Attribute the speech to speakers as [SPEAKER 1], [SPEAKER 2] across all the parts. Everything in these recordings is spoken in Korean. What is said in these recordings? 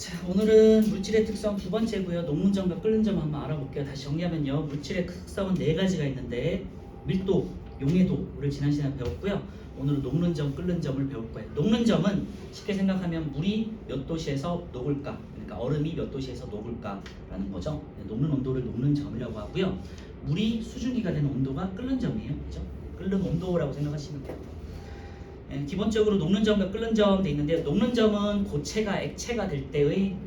[SPEAKER 1] 자, 오늘은 물질의 특성 두 번째고요. 녹는 점과 끓는 점 한번 알아볼게요. 다시 정리하면요. 물질의 특성은 네 가지가 있는데 밀도, 용해도를 지난 시간에 배웠고요. 오늘은 녹는 점, 끓는 점을 배울 거예요. 녹는 점은 쉽게 생각하면 물이 몇 도씨에서 녹을까, 그러니까 얼음이 몇 도씨에서 녹을까라는 거죠. 녹는 온도를 녹는 점이라고 하고요. 물이 수증기가 되는 온도가 끓는 점이에요. 그죠? 끓는 온도라고 생각하시면 돼요. 기본적으로 녹는 점과 끓는 점 돼 있는데, 녹는 점은 고체가 액체가 될 때의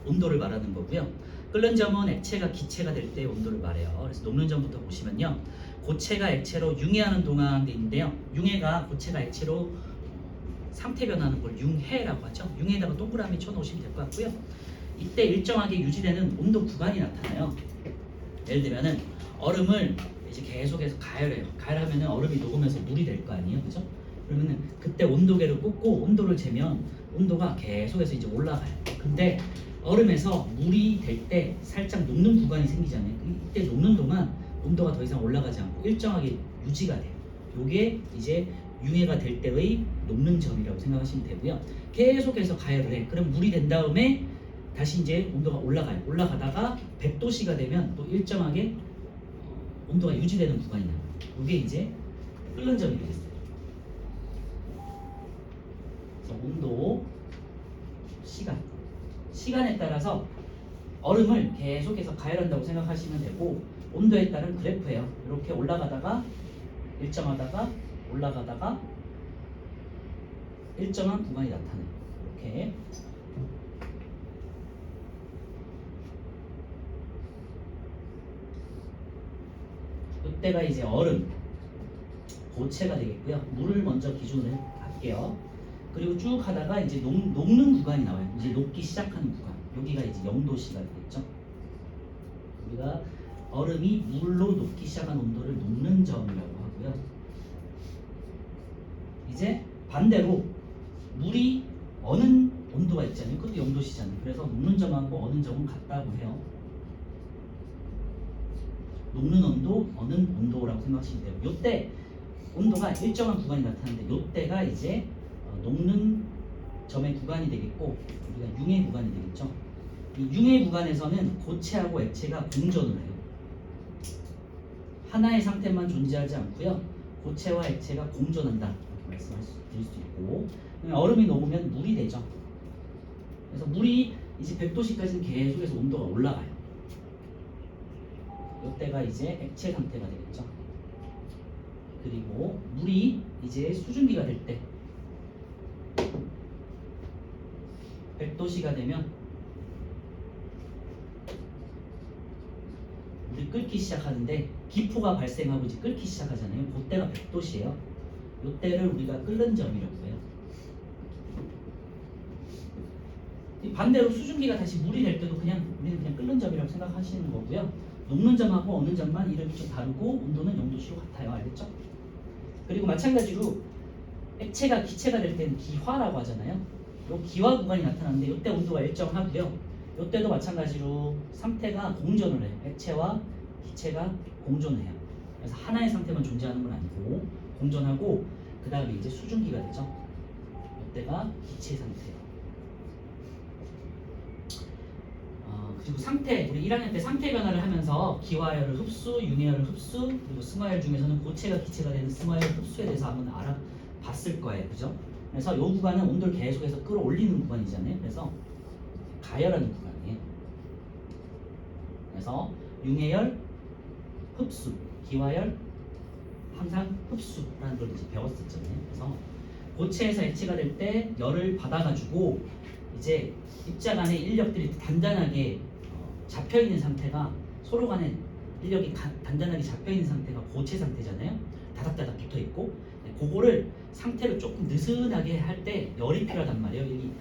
[SPEAKER 1] 온도를 말하는 거고요. 끓는 점은 액체가 기체가 될 때의 온도를 말해요. 그래서 녹는 점부터 보시면요. 고체가 액체로 융해하는 동안 돼 있는데요. 융해가 고체가 액체로 상태 변하는 걸 융해라고 하죠. 융해에다가 동그라미 쳐놓으시면 될 것 같고요. 이때 일정하게 유지되는 온도 구간이 나타나요. 예를 들면은 얼음을 이제 계속해서 가열해요. 가열하면은 얼음이 녹으면서 물이 될 거 아니에요, 그죠? 그러면은 그때 온도계를 꽂고 온도를 재면 온도가 계속해서 이제 올라가요. 근데 얼음에서 물이 될 때 살짝 녹는 구간이 생기잖아요. 이때 녹는 동안 온도가 더 이상 올라가지 않고 일정하게 유지가 돼요. 요게 이제 융해가 될 때의 녹는 점이라고 생각하시면 되고요. 계속해서 가열을 해. 그럼 물이 된 다음에 다시 이제 온도가 올라가요. 올라가다가 100도씨가 되면 또 일정하게 온도가 유지되는 구간이 나와요. 이게 이제 끓는 점이 되겠어요. 그래서 온도, 시간에 따라서 얼음을 계속해서 가열한다고 생각하시면 되고, 온도에 따른 그래프예요. 이렇게 올라가다가 일정하다가 올라가다가 일정한 구간이 나타나요. 이렇게. 이때가 이제 얼음, 고체가 되겠고요. 물을 먼저 기준으로 할게요. 그리고 쭉 하다가 이제 녹는 구간이 나와요. 이제 녹기 시작하는 구간. 여기가 이제 0도씨가 되겠죠. 우리가 얼음이 물로 녹기 시작한 온도를 녹는 점이라고 하고요. 이제 반대로 물이 어는 온도가 있잖아요. 그것도 0도씨잖아요. 그래서 녹는 점하고 어는 점은 같다고 해요. 녹는 온도, 어는 온도라고 생각하시면 돼요. 이때 온도가 일정한 구간이 나타나는데 이때가 이제 녹는 점의 구간이 되겠고, 우리가 융해 구간이 되겠죠. 이 융해 구간에서는 고체하고 액체가 공존을 해요. 하나의 상태만 존재하지 않고요. 고체와 액체가 공존한다 이렇게 말씀드릴 수 있고, 얼음이 녹으면 물이 되죠. 그래서 물이 이제 100도씨까지는 계속해서 온도가 올라가요. 이때가 이제 액체 상태가 되겠죠. 그리고 물이 이제 수증기가 될 때 100도씨가 되면 물이 끓기 시작하는데 기포가 발생하고 이제 끓기 시작하잖아요. 그때가 100도씨예요. 이때를 우리가 끓는 점이라고 해요. 반대로 수증기가 다시 물이 될 때도 우리는 그냥 끓는 점이라고 생각하시는 거고요. 녹는 점하고 어는 점만 이름이 좀 다르고 온도는 0도씨로 같아요. 알겠죠? 그리고 마찬가지로 액체가 기체가 될 때는 기화라고 하잖아요. 요 기화 구간이 나타나는데 이때 온도가 일정하고요. 이때도 마찬가지로 상태가 공존을 해요. 액체와 기체가 공존을 해요. 그래서 하나의 상태만 존재하는 건 아니고 공존하고, 그 다음에 이제 수증기가 되죠. 이때가 기체 상태예요. 그리고 상태, 우리 1학년 때 상태 변화를 하면서 기화열을 흡수, 융해열을 흡수, 그리고 승화열 중에서는 고체가 기체가 되는 승화열 흡수에 대해서 한번 알아봤을 거예요. 그죠? 그래서 이 구간은 온도를 계속해서 끌어올리는 구간이잖아요. 그래서 가열하는 구간이에요. 그래서 융해열, 흡수, 기화열, 항상 흡수라는 걸 이제 배웠었잖아요. 그래서 고체에서 액체가 될 때 열을 받아가지고 이제 입자 간의 인력들이 단단하게 잡혀있는 상태가, 서로 간에 인력이 단단하게 잡혀있는 상태가 고체 상태잖아요. 다닥다닥 붙어있고, 그거를 상태를 조금 느슨하게 할 때 열이 필요하단 말이에요. 여기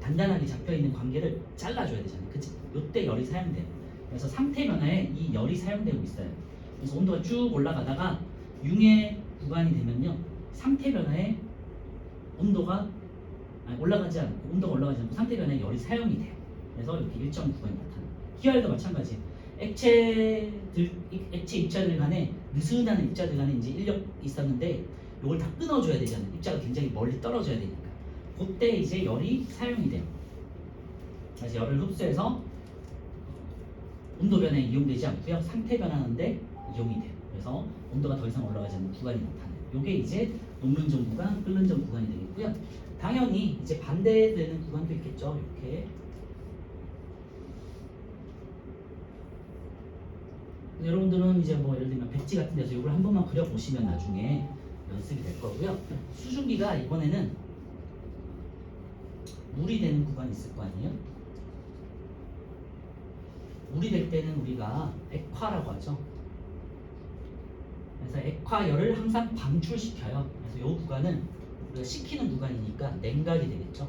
[SPEAKER 1] 단단하게 잡혀있는 관계를 잘라줘야 되잖아요. 그치? 이때 열이 사용돼요. 그래서 상태 변화에 이 열이 사용되고 있어요. 그래서 온도가 쭉 올라가다가 융해 구간이 되면요, 상태 변화에 온도가 올라가지 않고 상태 변화에 열이 사용이 돼요. 그래서 이렇게 일정 구간이 나타나요. 기화열도 마찬가지예요. 액체 입자들 간에, 느슨한 입자들 간에 이제 인력이 있었는데 이걸 다 끊어줘야 되잖아요. 입자가 굉장히 멀리 떨어져야 되니까. 그때 이제 열이 사용이 돼요. 그래서 열을 흡수해서 온도 변화에 이용되지 않고요. 상태 변화하는데 이용이 돼요. 그래서 온도가 더 이상 올라가지 않는 구간이 나타나요. 이게 이제 녹는 전 구간, 끓는 전 구간이 되겠고요. 당연히 이제 반대되는 구간도 있겠죠. 이렇게. 여러분들은 이제 뭐 예를 들면 백지 같은 데서 이걸 한 번만 그려보시면 나중에 연습이 될 거고요. 수증기가 이번에는 물이 되는 구간이 있을 거 아니에요? 물이 될 때는 우리가 액화라고 하죠. 그래서 액화열을 항상 방출시켜요. 그래서 이 구간은 우리가 식히는 구간이니까 냉각이 되겠죠.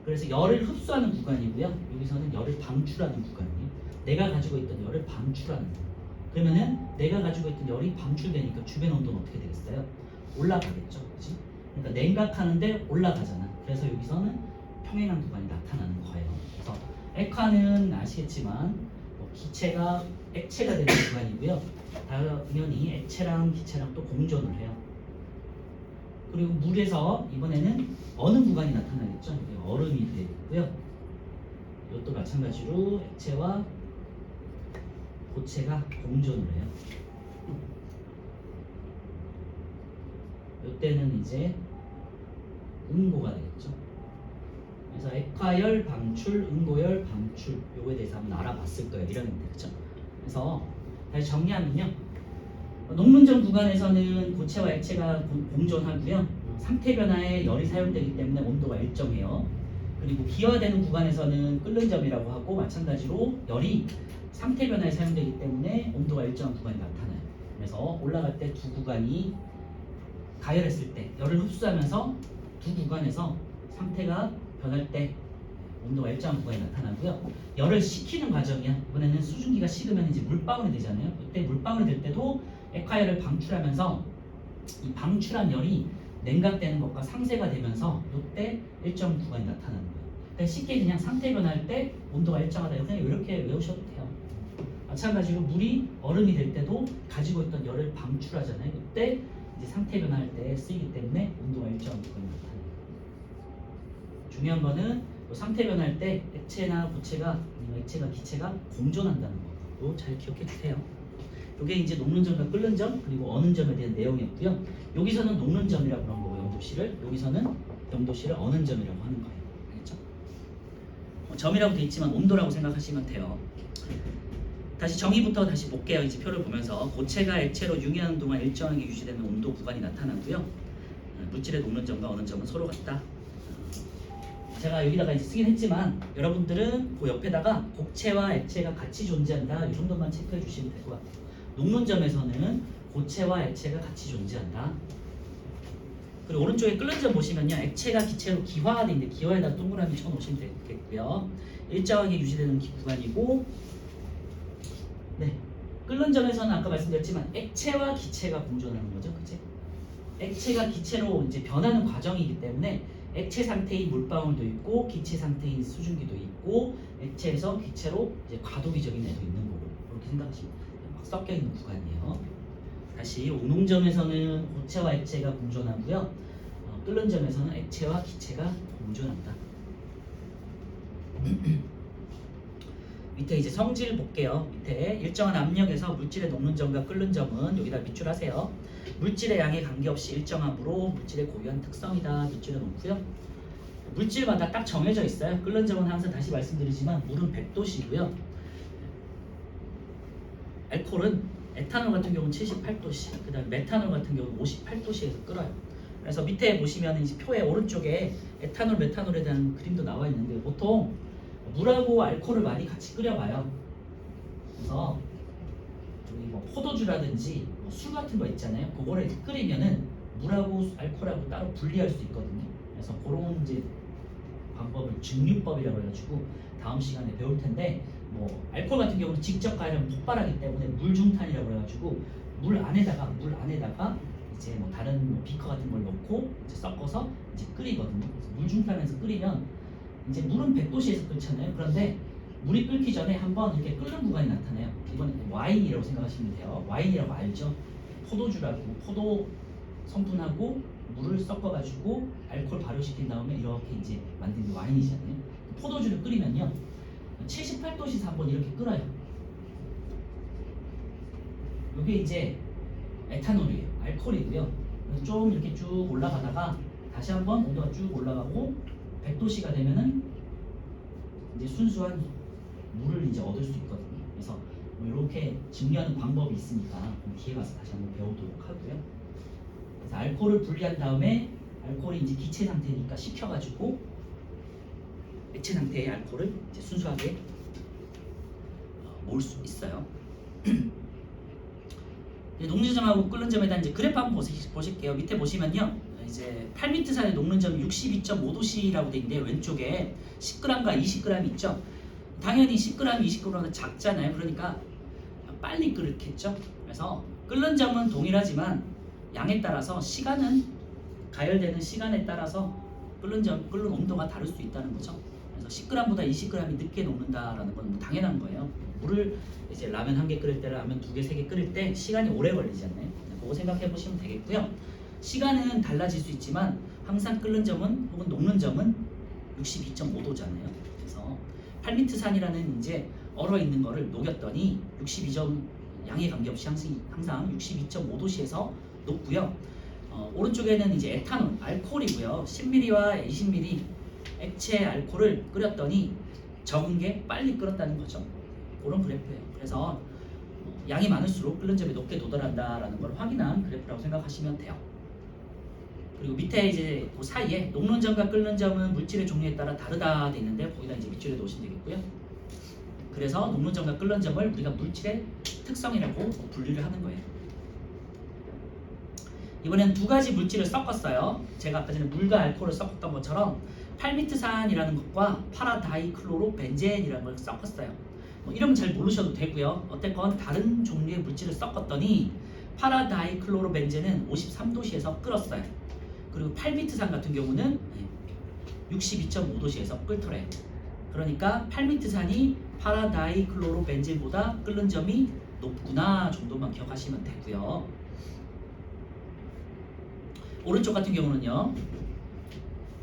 [SPEAKER 1] 그래서 열을 흡수하는 구간이고요. 여기서는 열을 방출하는 구간이에요. 내가 가지고 있던 열을 방출하는 구간. 그러면은 내가 가지고 있던 열이 방출되니까 주변 온도는 어떻게 되겠어요? 올라가겠죠. 그렇지? 그러니까 냉각하는데 올라가잖아. 그래서 여기서는 평행한 구간이 나타나는 거예요. 그래서 액화는 아시겠지만 기체가 액체가 되는 구간이고요. 당연히 액체랑 기체랑 또 공존을 해요. 그리고 물에서 이번에는 어느 구간이 나타나겠죠? 얼음이 되고요. 이것도 마찬가지로 액체와 고체가 공존을 해요. 이때는 이제 응고가 되겠죠. 그래서 액화열 방출, 응고열 방출 요거에 대해서 한번 알아봤을 거예요. 1학년 때 그렇죠? 그래서 다시 정리하면요. 녹문전 구간에서는 고체와 액체가 공존하고요. 상태 변화에 열이 사용되기 때문에 온도가 일정해요. 그리고 기화되는 구간에서는 끓는 점이라고 하고 마찬가지로 열이 상태 변화에 사용되기 때문에 온도가 일정한 구간이 나타나요. 그래서 올라갈 때 두 구간이 가열했을 때 열을 흡수하면서 두 구간에서 상태가 변할 때 온도가 일정한 구간이 나타나고요. 열을 식히는 과정이야. 이번에는 수증기가 식으면 이제 물방울이 되잖아요. 이때 물방울이 될 때도 액화열을 방출하면서 이 방출한 열이 냉각되는 것과 상쇄가 되면서 이때 일정 구간이 나타나는 거예요. 그러니까 쉽게 그냥 상태 변할 때 온도가 일정하다 그냥 이렇게 외우셔도 돼요. 마찬가지로 물이 얼음이 될 때도 가지고 있던 열을 방출하잖아요. 이때 이제 상태 변화할 때 쓰이기 때문에 온도가 일정한 구간이 나타나요. 중요한 거는 상태 변할 때 액체나 고체가 아니면 액체가 기체가 공존한다는 거. 이거 잘 기억해 주세요. 이게 이제 녹는 점과 끓는 점 그리고 어는 점에 대한 내용이었고요. 여기서는 녹는 점이라고 하는 거고 염도실을 여기서는 염도실을 어는 점이라고 하는 거예요. 알겠죠? 점이라고 돼 있지만 온도라고 생각하시면 돼요. 다시 정의부터 다시 볼게요. 이제 표를 보면서 고체가 액체로 융해하는 동안 일정하게 유지되는 온도 구간이 나타나고요. 물질의 녹는 점과 어는 점은 서로 같다. 제가 여기다가 이제 쓰긴 했지만 여러분들은 그 옆에다가 고체와 액체가 같이 존재한다 이 정도만 체크해 주시면 될 것 같아요. 녹는 점에서는 고체와 액체가 같이 존재한다. 그리고 오른쪽에 끓는 점 보시면요. 액체가 기체로 기화가 되는데 기화에다 동그라미 쳐놓으시면 되겠고요. 일정하게 유지되는 구간이고 네. 끓는 점에서는 아까 말씀드렸지만 액체와 기체가 공존하는 거죠. 그치? 액체가 기체로 이제 변하는 과정이기 때문에 액체 상태인 물방울도 있고 기체 상태인 수증기도 있고 액체에서 기체로 이제 과도기적인 애도 있는 거고 그렇게 생각하시면 막 섞여 있는 구간이에요. 다시 오농점에서는 고체와 액체가 공존하고요. 끓는 점에서는 액체와 기체가 공존한다. 밑에 이제 성질 볼게요. 밑에 일정한 압력에서 물질의 녹는 점과 끓는 점은 여기다 밑줄하세요. 물질의 양에 관계없이 일정함으로 물질의 고유한 특성이다. 밑줄에 놓고요. 물질마다 딱 정해져 있어요. 끓는 점은 항상 다시 말씀드리지만 물은 100도씨고요. 알코올은 에탄올 같은 경우는 78도씨, 그다음 메탄올 같은 경우는 58도씨에서 끓어요. 그래서 밑에 보시면 이제 표의 오른쪽에 에탄올, 메탄올에 대한 그림도 나와 있는데 보통 물하고 알코올을 많이 같이 끓여봐요. 그래서 저기 뭐 포도주라든지 술 같은 거 있잖아요. 그거를 끓이면은 물하고 알코올하고 따로 분리할 수 있거든요. 그래서 그런 이제 방법을 증류법이라고 해가지고 다음 시간에 배울 텐데 뭐 알코올 같은 경우는 직접 가열하면 폭발하기 때문에 물중탄이라고 해가지고 물 안에다가 이제 뭐 다른 뭐 비커 같은 걸 넣고 이제 섞어서 이제 끓이거든요. 그래서 물중탄에서 끓이면 이제 물은 100도씨에서 끓잖아요. 그런데 물이 끓기 전에 한번 이렇게 끓는 구간이 나타나요. 이건 와인이라고 생각하시면 돼요. 와인이라고 알죠? 포도주라고 포도 성분하고 물을 섞어가지고 알코올 발효시킨 다음에 이렇게 이제 만든 게 와인이잖아요. 포도주를 끓이면요 78도씨에서 한번 이렇게 끓어요. 이게 이제 에탄올이에요. 알코올이고요. 그래서 좀 이렇게 쭉 올라가다가 다시 한번 온도가 쭉 올라가고 100도씨가 되면은 이제 순수한 물을 이제 얻을 수 있거든요. 그래서 뭐 이렇게 증류하는 방법이 있으니까 뒤에 가서 다시 한번 배우도록 하고요. 그래서 알코올을 분리한 다음에 알코올이 이제 기체 상태니까 식혀가지고 액체 상태의 알코올을 이제 순수하게 모을 수 있어요. 녹는점하고 끓는 점에 대한 이제 그래프 한번 보실게요. 밑에 보시면요, 이제 8미트산의 녹는 점이 62.5도씨라고 돼 있는데 왼쪽에 10g과 20g 있죠. 당연히 10g, 20g은 작잖아요. 그러니까 빨리 끓겠죠. 그래서 끓는 점은 동일하지만 양에 따라서 시간은 가열되는 시간에 따라서 끓는 온도가 다를 수 있다는 거죠. 그래서 10g보다 20g이 늦게 녹는다라는 건 뭐 당연한 거예요. 물을 이제 라면 한 개 끓일 때, 라면 두 개, 세 개 끓일 때 시간이 오래 걸리잖아요. 그거 생각해 보시면 되겠고요. 시간은 달라질 수 있지만 항상 끓는 점은 혹은 녹는 점은 62.5도잖아요. 그래서 8미트산이라는 이제 얼어 있는 거를 녹였더니 62점 양에 관계없이 항상 62.5도씨에서 녹고요. 오른쪽에는 이제 에탄올, 알코올이고요. 10ml와 20ml 액체 알코올을 끓였더니 적은 게 빨리 끓었다는 거죠. 그런 그래프예요. 그래서 양이 많을수록 끓는 점이 높게 도달한다라는 걸 확인한 그래프라고 생각하시면 돼요. 그리고 밑에 이제 그 사이에 녹는 점과 끓는 점은 물질의 종류에 따라 다르다 돼 있는데 거기다 이제 밑줄에 놓으시면 되겠고요. 그래서 녹는 점과 끓는 점을 우리가 물질의 특성이라고 분류를 하는 거예요. 이번엔 두 가지 물질을 섞었어요. 제가 아까 전에 물과 알코올을 섞었던 것처럼 8미트산이라는 것과 파라다이클로로벤젠이라는 걸 섞었어요. 뭐 이름 잘 모르셔도 되고요. 어쨌건 다른 종류의 물질을 섞었더니 파라다이클로로벤젠은 53도씨에서 끓었어요. 그리고 8미트산 같은 경우는 62.5도씨에서 끓더래요. 그러니까 8미트산이 파라다이클로로벤젠보다 끓는 점이 높구나 정도만 기억하시면 되고요. 오른쪽 같은 경우는요,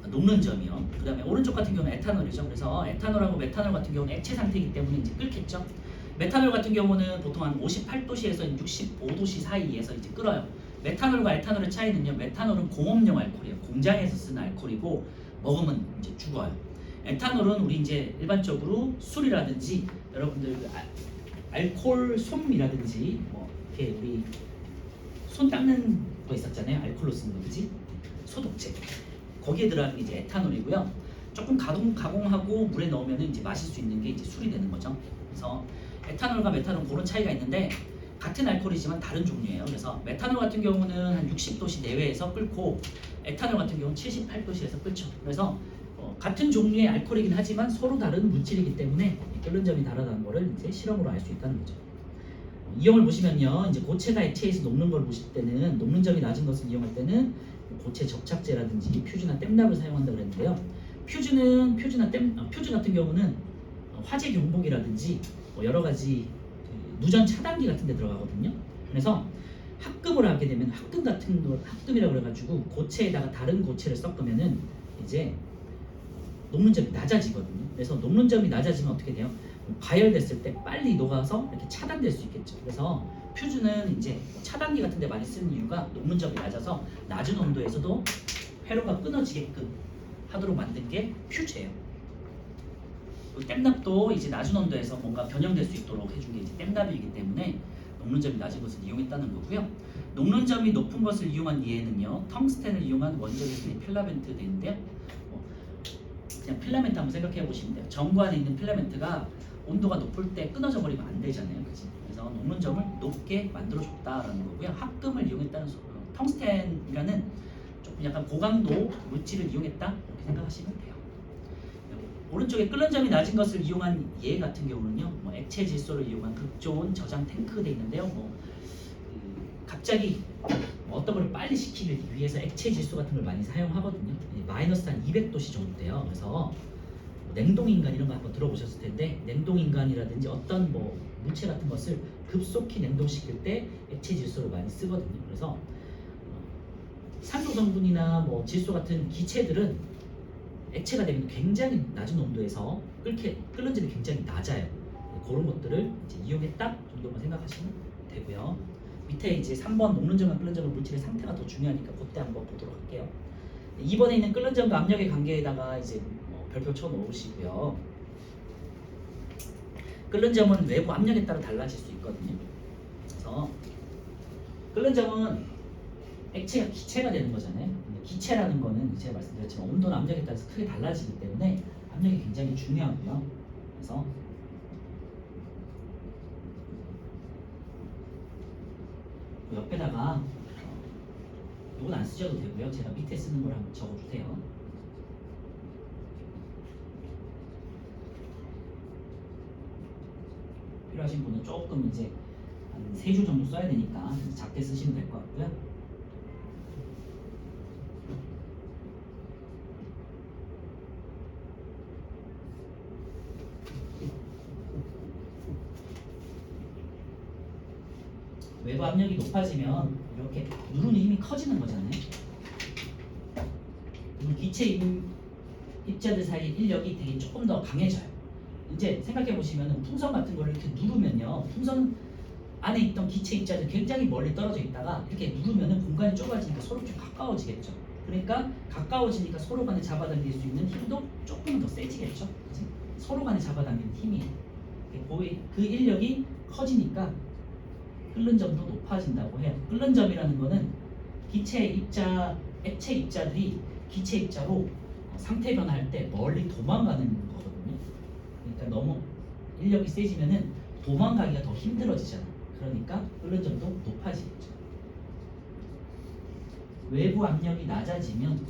[SPEAKER 1] 녹는 점이요. 그 다음에 오른쪽 같은 경우는 에탄올이죠. 그래서 에탄올하고 메탄올 같은 경우는 액체 상태이기 때문에 이제 끓겠죠. 메탄올 같은 경우는 보통 한 58도씨에서 65도씨 사이에서 이제 끓어요. 메탄올과 에탄올의 차이는요, 메탄올은 공업용 알코올이에요. 공장에서 쓰는 알코올이고 먹으면 이제 죽어요. 에탄올은 우리 이제 일반적으로 술이라든지 여러분들 알코올 솜이라든지 뭐 이렇게 우리 손 닦는 거 있었잖아요. 알코올로 쓰는 거, 그지? 소독제. 거기에 들어가는 게 이제 에탄올이고요. 조금 가공하고 물에 넣으면 이제 마실 수 있는 게 이제 술이 되는 거죠. 그래서 에탄올과 메탄올 그런 차이가 있는데 같은 알코올이지만 다른 종류예요. 그래서 메탄올 같은 경우는 한 60도씨 내외에서 끓고 에탄올 같은 경우는 78도씨에서 끓죠. 그래서 같은 종류의 알코올이긴 하지만 서로 다른 물질이기 때문에 끓는 점이 다르다는 거를 이제 실험으로 알 수 있다는 거죠. 이형을 보시면요, 이제 고체가 액체에서 녹는 걸 보실 때는 녹는 점이 낮은 것을 이용할 때는 고체 접착제라든지 퓨즈나 댐납을 사용한다고 그랬는데요. 퓨즈 같은 경우는 화재 경보기라든지 여러 가지 누전 차단기 같은 데 들어가거든요. 그래서 합금을 하게 되면 합금이라고 그래가지고 고체에다가 다른 고체를 섞으면은 이제 녹는 점이 낮아지거든요. 그래서 녹는 점이 낮아지면 어떻게 돼요? 가열됐을 때 빨리 녹아서 이렇게 차단될 수 있겠죠. 그래서 퓨즈는 이제 차단기 같은 데 많이 쓰는 이유가 녹는 점이 낮아서 낮은 온도에서도 회로가 끊어지게끔 하도록 만든 게 퓨즈예요. 댐납도 이제 낮은 온도에서 뭔가 변형될 수 있도록 해준 게 이제 댐납이기 때문에 녹는 점이 낮은 것을 이용했다는 거고요. 녹는 점이 높은 것을 이용한 예는요, 텅스텐을 이용한 원적인 필라멘트 되는데요. 그냥 필라멘트 한번 생각해 보시면 돼요. 전구 안에 있는 필라멘트가 온도가 높을 때 끊어져 버리면 안 되잖아요, 그렇지? 그래서 녹는 점을 높게 만들어줬다라는 거고요. 합금을 이용했다는 텅스텐이라는 조금 약간 고강도 물질을 이용했다 이렇게 생각하시면 돼요. 오른쪽에 끓는 점이 낮은 것을 이용한 예 같은 경우는요, 뭐 액체 질소를 이용한 극좋은 저장 탱크 돼 있는데요. 갑자기 어떤 걸 빨리 식히기 위해서 액체 질소 같은 걸 많이 사용하거든요. 마이너스 한 200도씨 정도 돼요. 그래서 냉동인간 이런 거 한번 들어보셨을 텐데, 냉동인간이라든지 어떤 뭐 물체 같은 것을 급속히 냉동시킬 때 액체 질소를 많이 쓰거든요. 그래서 산소 성분이나 뭐 질소 같은 기체들은 액체가 되면 굉장히 낮은 온도에서 끓는 점이 굉장히 낮아요. 그런 것들을 이제 이용했다 정도만 생각하시면 되고요. 밑에 이제 3번 녹는 점과 끓는 점의 물질의 상태가 더 중요하니까 그때 한번 보도록 할게요. 2번에 있는 끓는 점과 압력의 관계에다가 이제 별표 쳐 놓으시고요. 끓는 점은 외부 압력에 따라 달라질 수 있거든요. 그래서 끓는 점은 액체가 기체가 되는 거잖아요. 근데 기체라는 거는 제가 말씀드렸지만 온도나 압력에 따라서 크게 달라지기 때문에 압력이 굉장히 중요하고요. 그래서 옆에다가 이건 안 쓰셔도 되고요. 제가 밑에 쓰는 걸 한번 적어주세요. 필요하신 분은 조금 이제 한 3줄 정도 써야 되니까 작게 쓰시면 될 것 같고요. 외부 압력이 높아지면 이렇게 누르는 힘이 커지는 거잖아요. 그리고 기체 입자들 사이의 인력이 되게 조금 더 강해져요. 이제 생각해 보시면 풍선 같은 걸 이렇게 누르면요, 풍선 안에 있던 기체 입자들 굉장히 멀리 떨어져 있다가 이렇게 누르면은 공간이 좁아지니까 서로 좀 가까워지겠죠. 그러니까 가까워지니까 서로 간에 잡아당길 수 있는 힘도 조금 더 세지겠죠. 그치? 서로 간에 잡아당기는 힘이에요. 그 인력이 커지니까 끓는 점도 높아진다고 해요. 끓는 점이라는 거는 액체 입자들이 기체 입자로 상태 변화할 때 멀리 도망가는 거거든요. 그러니까 너무 인력이 세지면은 도망가기가 더 힘들어지잖아. 그러니까 끓는 점도 높아지겠죠. 외부 압력이 낮아지면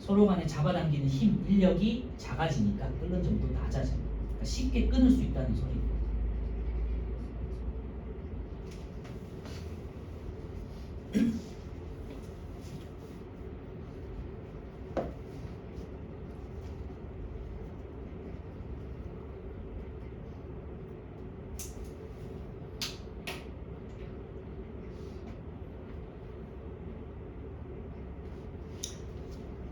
[SPEAKER 1] 서로 간에 잡아당기는 힘, 인력이 작아지니까 끓는 점도 낮아져요. 그러니까 쉽게 끊을 수 있다는 소리예요.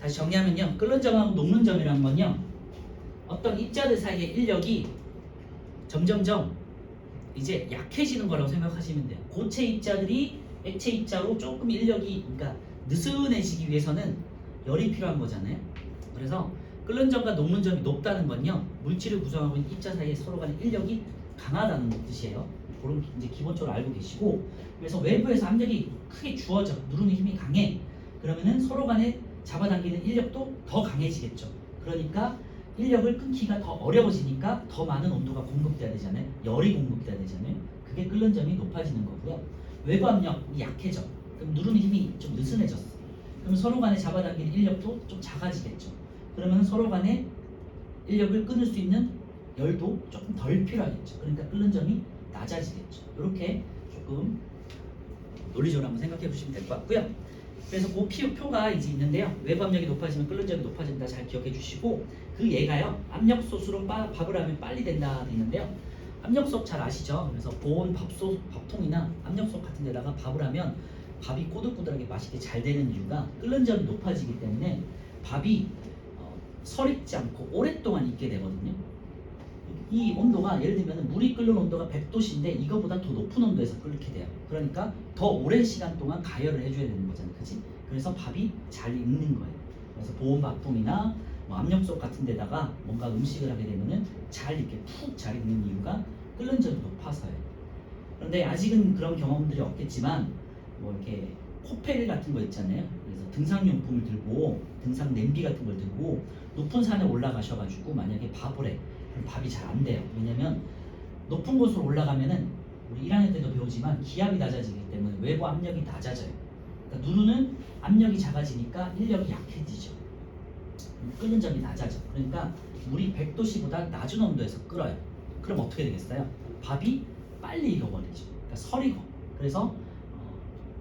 [SPEAKER 1] 다시 정리하면요, 끓는 점하고 녹는 점이란 건요, 어떤 입자들 사이의 인력이 점점점 이제 약해지는 거라고 생각하시면 돼요. 고체 입자들이 액체 입자로 조금 인력이, 그러니까 느슨해지기 위해서는 열이 필요한 거잖아요. 그래서 끓는 점과 녹는 점이 높다는 건요, 물질을 구성하고 있는 입자 사이에 서로 간의 인력이 강하다는 뜻이에요. 그런 이제 기본적으로 알고 계시고, 그래서 외부에서 압력이 크게 주어져, 누르는 힘이 강해. 그러면은 서로 간에 잡아당기는 인력도 더 강해지겠죠. 그러니까 인력을 끊기가 더 어려워지니까 더 많은 온도가 공급돼야 되잖아요. 열이 공급돼야 되잖아요. 그게 끓는 점이 높아지는 거고요. 외부 압력이 약해져. 그럼 누르는 힘이 좀 느슨해졌어. 그럼 서로 간에 잡아당기는 인력도 좀 작아지겠죠. 그러면 서로 간에 인력을 끊을 수 있는 열도 조금 덜 필요하겠죠. 그러니까 끓는 점이 낮아지겠죠. 이렇게 조금 논리적으로 한번 생각해 보시면 될 것 같고요. 그래서 그 표가 이제 있는데요. 외부 압력이 높아지면 끓는 점이 높아진다. 잘 기억해 주시고, 그 얘가요, 압력솥으로 밥을 하면 빨리 된다 돼 있는데요. 압력솥 잘 아시죠? 그래서 보온 밥통이나 압력솥 같은 데다가 밥을 하면 밥이 꼬들꼬들하게 맛있게 잘 되는 이유가 끓는 점이 높아지기 때문에 밥이 설익지 않고 오랫동안 익게 되거든요. 이 온도가, 예를 들면 물이 끓는 온도가 100도씨인데 이거보다 더 높은 온도에서 끓게 돼요. 그러니까 더 오랜 시간 동안 가열을 해줘야 되는 거잖아요. 그치? 그래서 밥이 잘 익는 거예요. 그래서 보온밥통이나 뭐 압력솥 같은 데다가 뭔가 음식을 하게 되면은 잘 이렇게 푹 잘 익는 이유가 끓는 점이 높아서예요. 그런데 아직은 그런 경험들이 없겠지만, 뭐 이렇게 코펠 같은 거 있잖아요. 그래서 등산용품을 들고, 등산 냄비 같은 걸 들고 높은 산에 올라가셔가지고 만약에 밥을 해. 그럼 밥이 잘 안 돼요. 왜냐면 높은 곳으로 올라가면은 우리 1학년 때도 배우지만 기압이 낮아지기 때문에 외부 압력이 낮아져요. 그러니까 누르는 압력이 작아지니까 인력이 약해지죠. 끓는 점이 낮아져. 그러니까 물이 100도씨보다 낮은 온도에서 끓어요. 그럼 어떻게 되겠어요? 밥이 빨리 익어버리죠. 그러니까 설익어. 그래서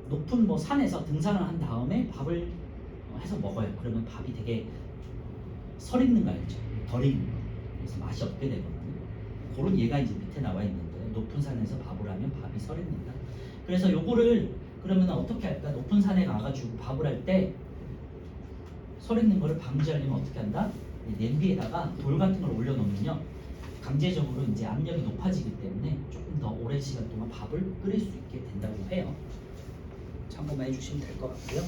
[SPEAKER 1] 높은 뭐 산에서 등산을 한 다음에 밥을 해서 먹어요. 그러면 밥이 되게 설익는 거 알죠? 덜 익는 거. 그래서 맛이 없게 되거든요. 그런 예가 이제 밑에 나와 있는데, 높은 산에서 밥을 하면 밥이 설익는다. 그래서 요거를 그러면 어떻게 할까? 높은 산에 가가지고 밥을 할 때 설 있는 거를 방지하려면 어떻게 한다? 이 냄비에다가 돌 같은 걸 올려놓으면요, 강제적으로 이제 압력이 높아지기 때문에 조금 더 오랜 시간 동안 밥을 끓일 수 있게 된다고 해요. 참고만 해주시면 될 것 같고요.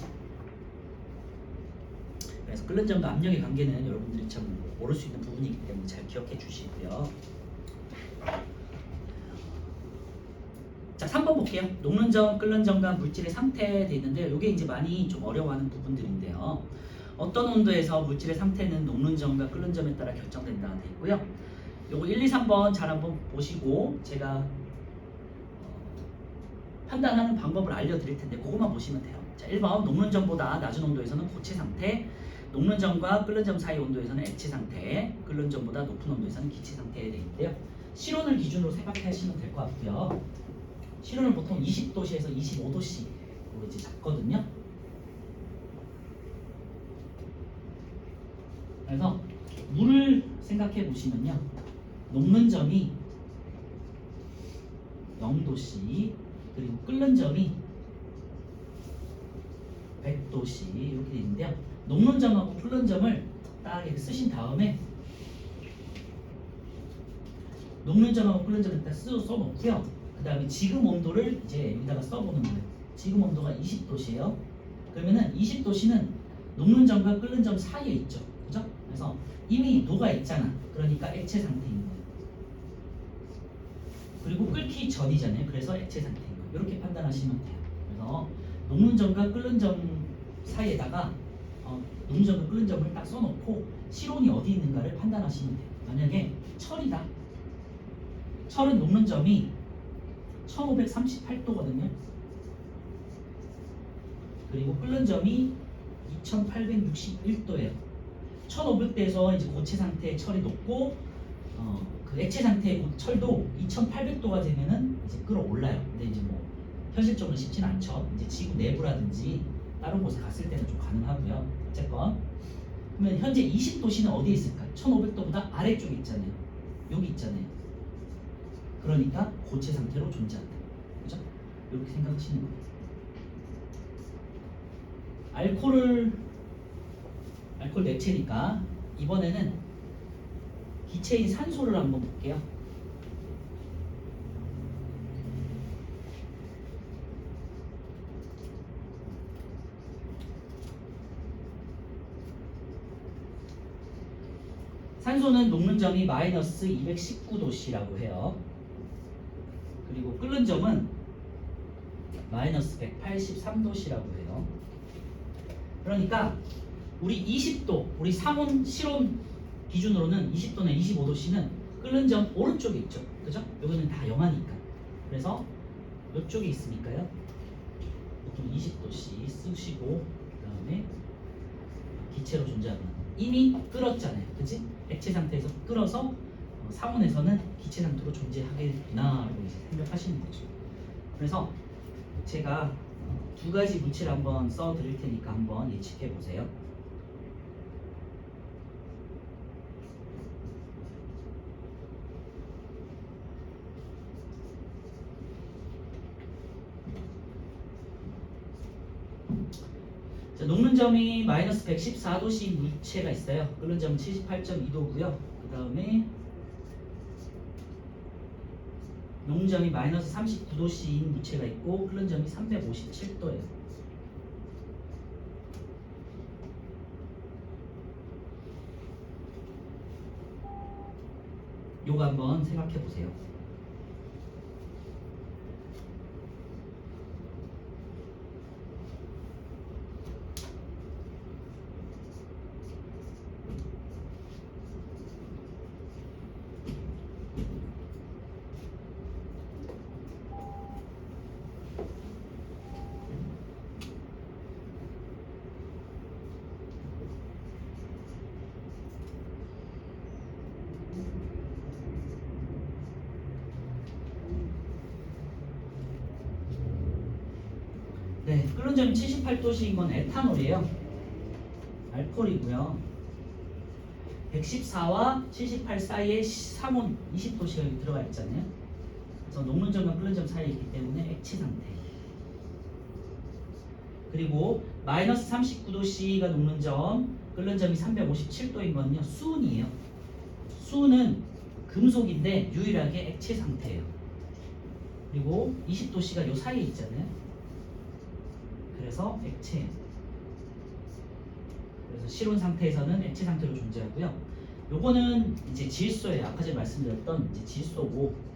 [SPEAKER 1] 그래서 끓는 점과 압력의 관계는 여러분들이 참 모를 수 있는 부분이기 때문에 잘 기억해 주시고요. 자, 3번 볼게요. 녹는 점, 끓는 점과 물질의 상태에 돼 있는데요. 이게 이제 많이 좀 어려워하는 부분들인데요. 어떤 온도에서 물질의 상태는 녹는 점과 끓는 점에 따라 결정된다 돼 있고요. 요거 1, 2, 3번 잘 한번 보시고 제가 판단하는 방법을 알려드릴 텐데 그것만 보시면 돼요. 자, 1번 녹는 점보다 낮은 온도에서는 고체 상태, 녹는 점과 끓는 점 사이 온도에서는 액체 상태, 끓는 점보다 높은 온도에서는 기체 상태에 되어 있는데요. 실온을 기준으로 생각하시면 될 것 같고요. 실온을 보통 20도씨에서 25도씨로 이제 잡거든요. 그래서 물을 생각해 보시면요, 녹는 점이 0도씨, 그리고 끓는 점이 100도씨 이렇게 되어 있는데요. 녹는 점하고 끓는 점을 딱 이렇게 쓰신 다음에 녹는 점하고 끓는 점을 딱 써놓고요. 그 다음에 지금 온도를 이제 여기다가 써보는 거예요. 지금 온도가 20도씨예요. 그러면은 20도씨는 녹는 점과 끓는 점 사이에 있죠. 그죠? 그래서 이미 녹아 있잖아. 그러니까 액체 상태인 거예요. 그리고 끓기 전이잖아요. 그래서 액체 상태인 거예요. 이렇게 판단하시면 돼요. 그래서 녹는 점과 끓는 점 사이에다가 녹는 점과 끓는 점을 딱 써놓고 실온이 어디 있는가를 판단하시면 돼요. 만약에 철이다. 철은 녹는 점이 1538도거든요. 그리고 끓는 점이 2861도예요. 1500도에서 이제 고체 상태의 철이 녹고 그 액체 상태의 철도 2800도가 되면은 이제 끌어올라요. 근데 이제 뭐 현실적으로 쉽진 않죠. 이제 지구 내부라든지 다른 곳에 갔을 때는 좀 가능하고요. 어쨌건 그러면 현재 20도씨는 어디에 있을까? 1500도보다 아래쪽에 있잖아요. 여기 있잖아요. 그러니까 고체 상태로 존재한다. 그죠? 이렇게 생각하시는 거예요. 알코올 액체니까 이번에는 기체인 산소를 한번 볼게요. 산소는 녹는 점이 마이너스 219도씨라고 해요. 그리고 끓는 점은 마이너스 183도씨라고 해요. 그러니까 우리 20도, 우리 상온 실온 기준으로는 20도나 25도씨는 끓는 점 오른쪽에 있죠. 그죠? 여기는 다 영하니까. 그래서 이쪽에 있으니까요. 보통 20도씨 쓰시고 그 다음에 기체로 존재하는 이미 끓었잖아요. 그치? 액체 상태에서 끓어서 상온에서는 기체 상태로 존재하겠구나 라고 이제 생각하시는 거죠. 그래서 제가 두 가지 물질 한번 써 드릴 테니까 한번 예측해 보세요. 자, 녹는 점이 마이너스 114도씨 물체가 있어요. 끓는 점은 78.2도고요. 그 다음에 녹는 점이 마이너스 39도씨인 물체가 있고 끓는 점이 357도예요. 요거 한번 생각해 보세요. 네, 끓는 점이 78도씨인 건 에탄올이에요. 알코올이고요. 114와 78 사이에 상온 20도씨가 여기 들어가 있잖아요. 그래서 녹는 점과 끓는 점 사이에 있기 때문에 액체 상태. 그리고 마이너스 39도씨가 녹는 점, 끓는 점이 357도인 거는요 수은이에요. 수은은 금속인데 유일하게 액체 상태예요. 그리고 20도씨가 요 사이에 있잖아요. 그래서 액체예요. 그래서 실온 상태에서는 액체 상태로 존재하고요. 요거는 이제 질소예요. 아까 전에 말씀드렸던 이제 질소고,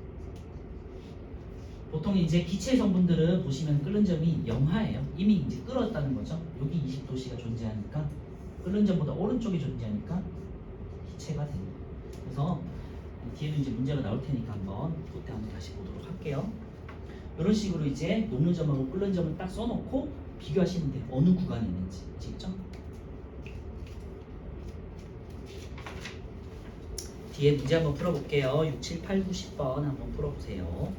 [SPEAKER 1] 보통 이제 기체 성분들은 보시면 끓는 점이 영하예요. 이미 이제 끓었다는 거죠. 여기 20도씨가 존재하니까 끓는 점보다 오른쪽이 존재하니까 기체가 됩니다. 그래서 뒤에도 이제 문제가 나올 테니까 그때 한번 다시 보도록 할게요. 이런 식으로 이제 녹는 점하고 끓는 점을 딱 써놓고 비교하시면 돼요. 어느 구간에 있는지. 아시겠죠? 뒤에 문제 한번 풀어볼게요. 6, 7, 8, 9, 10번 한번 풀어보세요.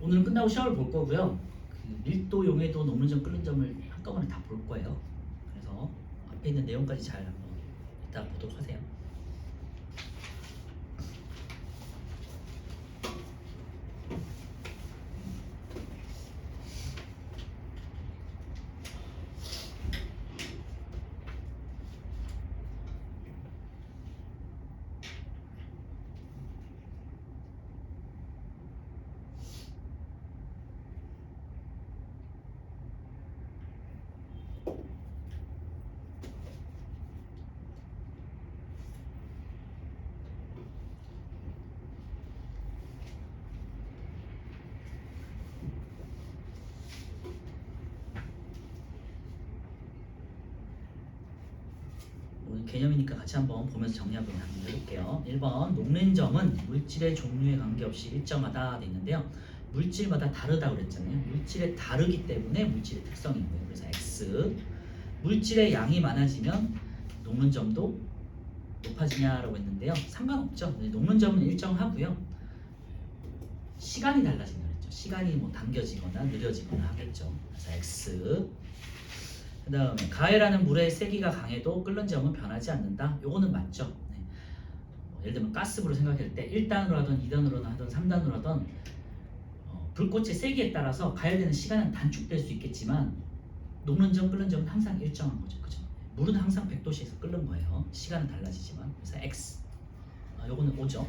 [SPEAKER 1] 오늘은 끝나고 시험을 볼 거고요. 그 밀도, 용해도, 녹는 점, 끓는 점을 한꺼번에 다 볼 거예요. 그래서 앞에 있는 내용까지 잘 한번 이따 보도록 하세요. 오늘 개념이니까 같이 한번 보면서 정리하고 한번 해볼게요. 1번 녹는 점은 물질의 종류에 관계없이 일정하다 돼 있는데요. 물질마다 다르다고 그랬잖아요. 물질에 다르기 때문에 물질의 특성인 거예요. 그래서 X. 물질의 양이 많아지면 녹는 점도 높아지냐라고 했는데요. 상관없죠. 녹는 점은 일정하고요. 시간이 달라진다 그랬죠. 시간이 뭐 당겨지거나 느려지거나 하겠죠. 그래서 X. 그 다음에 가열하는 물의 세기가 강해도 끓는 점은 변하지 않는다. 요거는 맞죠. 네. 예를 들면 가스불을 생각할 때 1단으로 하든 2단으로 하든 3단으로 하든 불꽃의 세기에 따라서 가열되는 시간은 단축될 수 있겠지만 녹는 점, 끓는 점은 항상 일정한 거죠. 그죠? 물은 항상 100도씨에서 끓는 거예요. 시간은 달라지지만. 그래서 X. 요거는 O죠.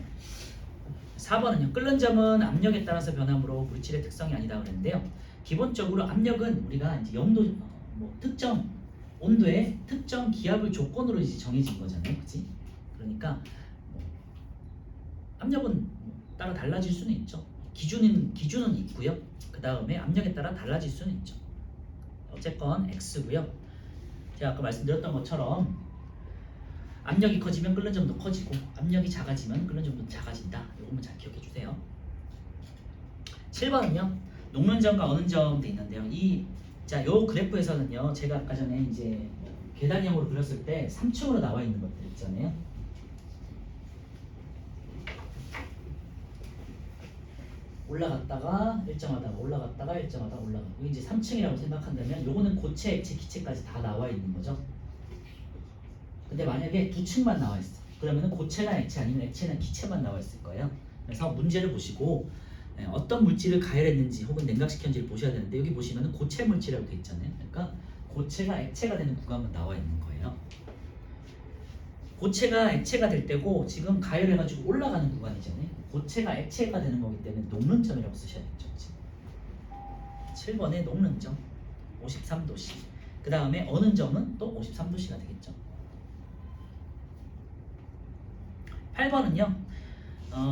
[SPEAKER 1] 4번은요. 끓는 점은 압력에 따라서 변하므로 물질의 특성이 아니다 그랬는데요. 기본적으로 압력은 우리가 이제 특정 온도에 특정 기압을 조건으로 이제 정해진 거잖아요, 그렇지? 그러니까 압력은 따라 달라질 수는 있죠. 기준은 있고요. 그 다음에 압력에 따라 달라질 수는 있죠. 어쨌건 X고요. 제가 아까 말씀드렸던 것처럼 압력이 커지면 끓는 점도 커지고 압력이 작아지면 끓는 점도 작아진다. 이것만 잘 기억해 주세요. 7번은요. 녹는 점과 어는 점 돼 있는데요. 요 그래프에서는요. 제가 아까 전에 이제 계단형으로 그렸을 때 3층으로 나와 있는 것들 있잖아요. 올라갔다가 일정하다가 올라갔다가 일정하다가 올라가고 이제 3층이라고 생각한다면 요거는 고체, 액체, 기체까지 다 나와 있는 거죠. 근데 만약에 2층만 나와 있어. 그러면은 고체나 액체 아니면 액체나 기체만 나와 있을 거예요. 그래서 문제를 보시고 어떤 물질을 가열했는지 혹은 냉각시켰는지를 보셔야 되는데 여기 보시면은 고체 물질이라고 돼 있잖아요. 그러니까 고체가 액체가 되는 구간만 나와 있는 거예요. 고체가 액체가 될 때고 지금 가열해가지고 올라가는 구간이잖아요. 고체가 액체가 되는 거기 때문에 녹는 점이라고 쓰셔야겠죠. 7번에 녹는 점 53도씨. 그 다음에 어는 점은 또 53도씨가 되겠죠. 8번은요.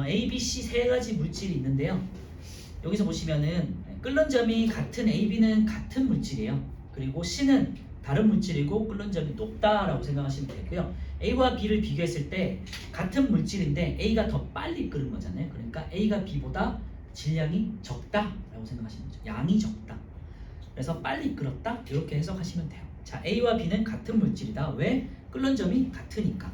[SPEAKER 1] A, B, C 세 가지 물질이 있는데요. 여기서 보시면은 끓는 점이 같은 A, B는 같은 물질이에요. 그리고 C는 다른 물질이고 끓는 점이 높다라고 생각하시면 되고요. A와 B를 비교했을 때 같은 물질인데 A가 더 빨리 끓은 거잖아요. 그러니까 A가 B보다 질량이 적다라고 생각하시면 되죠. 양이 적다. 그래서 빨리 끓었다 이렇게 해석하시면 돼요. 자, A와 B는 같은 물질이다. 왜? 끓는 점이 같으니까.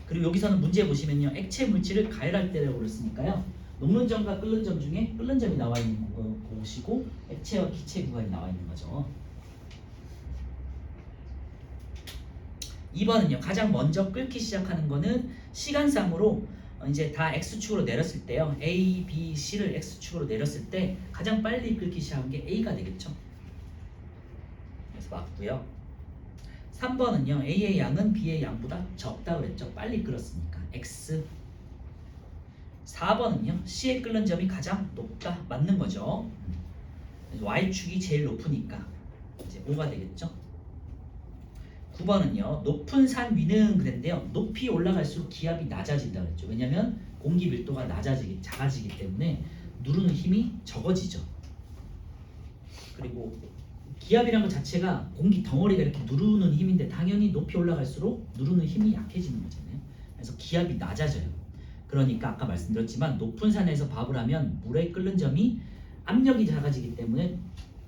[SPEAKER 1] 그리고 여기서는 문제 보시면요. 액체 물질을 가열할 때라고 그랬으니까요. 녹는 점과 끓는 점 중에 끓는 점이 나와 있는 곳이고 액체와 기체 구간이 나와 있는 거죠. 2번은요. 가장 먼저 끓기 시작하는 거는 시간상으로 이제 다 X축으로 내렸을 때요. A, B, C를 X축으로 내렸을 때 가장 빨리 끓기 시작한 게 A가 되겠죠. 그래서 맞고요. 3번은요. A의 양은 B의 양보다 적다 그랬죠. 빨리 끓었으니까 X. 4번은요. C의 끓는 점이 가장 높다. 맞는 거죠. Y축이 제일 높으니까 이제 5가 되겠죠. 9번은요. 높은 산 위는 그랬는데요. 높이 올라갈수록 기압이 낮아진다 그랬죠. 왜냐하면 공기 밀도가 작아지기 때문에 누르는 힘이 적어지죠. 그리고 기압이라는 것 자체가 공기 덩어리가 이렇게 누르는 힘인데 당연히 높이 올라갈수록 누르는 힘이 약해지는 거잖아요. 그래서 기압이 낮아져요. 그러니까 아까 말씀드렸지만 높은 산에서 밥을 하면 물의 끓는 점이 압력이 작아지기 때문에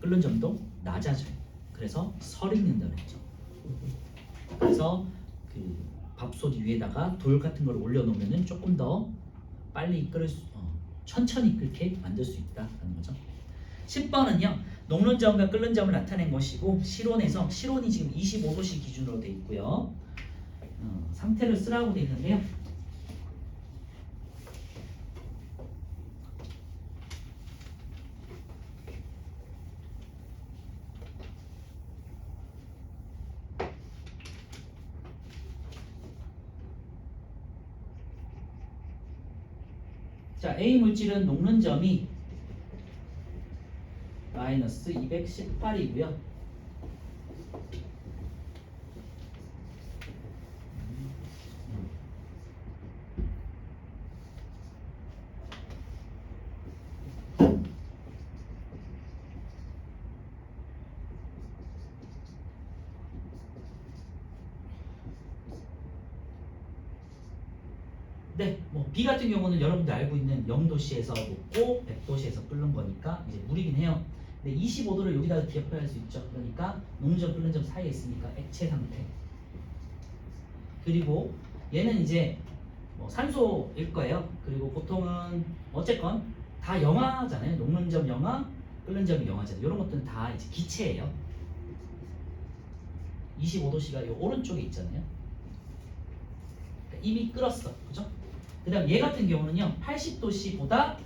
[SPEAKER 1] 끓는 점도 낮아져요. 그래서 설익는다 그랬죠. 그래서 그 밥솥 위에다가 돌 같은 걸 올려놓으면 조금 더 빨리 천천히 끓게 만들 수 있다는 거죠. 10번은요. 녹는 점과 끓는 점을 나타낸 것이고 실온이 지금 25도씨 기준으로 돼 있고요. 상태를 쓰라고 돼 있는데요. 자, A 물질은 녹는 점이 마이너스 218이고요. 네, 뭐 B 같은 경우는 여러분들 알고 있는 0도씨에서 녹고 100도씨에서 끓는 거니까 이제 물이긴 해요. 근데 25도를 여기다가 기억할 수 있죠. 그러니까 녹는 점, 끓는 점 사이에 있으니까 액체 상태. 그리고 얘는 이제 뭐 산소일 거예요. 그리고 보통은 어쨌건 다 영하잖아요. 녹는 점 영하, 끓는 점이 영하잖아요. 이런 것들은 다 이제 기체예요. 25도씨가 이 오른쪽에 있잖아요. 그러니까 이미 끓었어, 그죠? 그 다음 얘 같은 경우는요 80도씨보다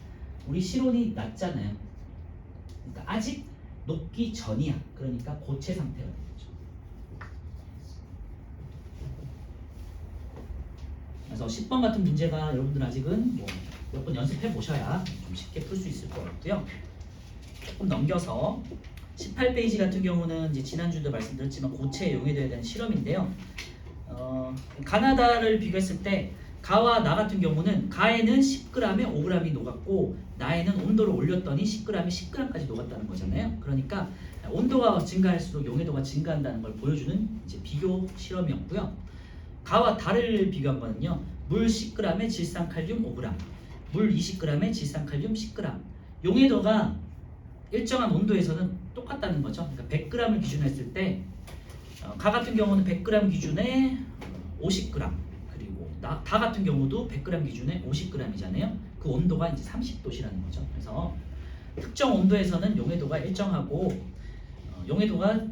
[SPEAKER 1] 우리 실온이 낮잖아요. 그러니까 아직 녹기 전이야. 그러니까 고체 상태가 되겠죠. 그래서 10번 같은 문제가 여러분들 아직은 뭐 몇 번 연습해 보셔야 좀 쉽게 풀 수 있을 것 같고요. 조금 넘겨서 18페이지 같은 경우는 이제 지난주도 말씀드렸지만 고체에 용해돼야 되는 실험인데요. 가나다를 비교했을 때 가와 나 같은 경우는 가에는 10g에 5g이 녹았고 나에는 온도를 올렸더니 10g에 10g까지 녹았다는 거잖아요. 그러니까 온도가 증가할수록 용해도가 증가한다는 걸 보여주는 이제 비교 실험이었고요. 가와 다를 비교한 거는요. 물 10g에 질산칼륨 5g, 물 20g에 질산칼륨 10g. 용해도가 일정한 온도에서는 똑같다는 거죠. 그러니까 100g을 기준으로 했을 때 가 같은 경우는 100g 기준에 50g, 그리고 다 같은 경우도 100g 기준에 50g이잖아요. 그 온도가 이제 30도씨라는 거죠. 그래서 특정 온도에서는 용해도가 일정하고 용해도가